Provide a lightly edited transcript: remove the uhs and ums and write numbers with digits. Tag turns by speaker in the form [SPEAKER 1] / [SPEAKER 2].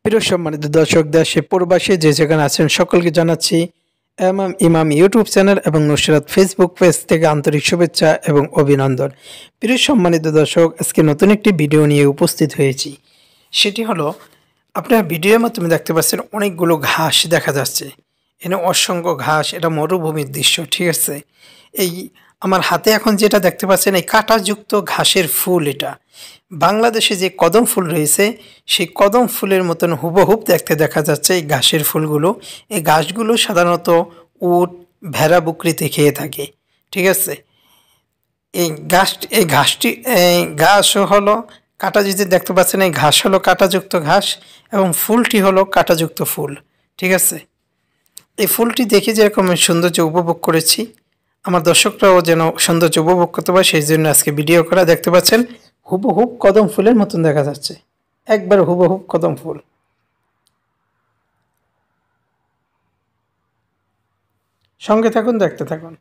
[SPEAKER 1] প্রিয় সম্মানিত দর্শক, দেশে প্রবাসী যে যেখানে আছেন সকলকে জানাচ্ছি এমাম ইমাম ইউটিউব চ্যানেল এবং নুসরাত ফেসবুক পেজ থেকে আন্তরিক শুভেচ্ছা এবং অভিনন্দন। প্রিয় সম্মানিত দর্শক, আজকে নতুন একটি ভিডিও নিয়ে উপস্থিত হয়েছি। সেটি হলো, আপনারা ভিডিওর মাধ্যমে দেখতে পাচ্ছেন অনেকগুলো ঘাস দেখা যাচ্ছে। এখানে অসংখ্য ঘাস, এটা মরুভূমির দৃশ্য, ঠিক আছে। এই আমার হাতে এখন যেটা দেখতে পাচ্ছেন, এই কাঁটাযুক্ত ঘাসের ফুল। এটা বাংলাদেশে যে কদম ফুল রয়েছে সেই কদম ফুলের মতন হুবহুব দেখতে দেখা যাচ্ছে এই ঘাসের ফুলগুলো। এই ঘাসগুলো সাধারণত উট, ভেড়া, বকরিতে খেয়ে থাকে, ঠিক আছে। এই ঘাসটি ঘাস হলো কাঁটা, যদি দেখতে পাচ্ছেন এই ঘাস হলো কাঁটাযুক্ত ঘাস এবং ফুলটি হলো কাঁটাযুক্ত ফুল, ঠিক আছে। এই ফুলটি দেখে যেরকম আমি সৌন্দর্য উপভোগ করেছি, আমার দর্শকরাও যেন সৌন্দর্য উপভোগ করতে পারে, সেই জন্য আজকে ভিডিও করা। দেখতে পাচ্ছেন হুবহুব কদম ফুলের মতন দেখা যাচ্ছে, একবার হুবহুব কদম ফুল। সঙ্গে থাকুন, দেখতে থাকুন।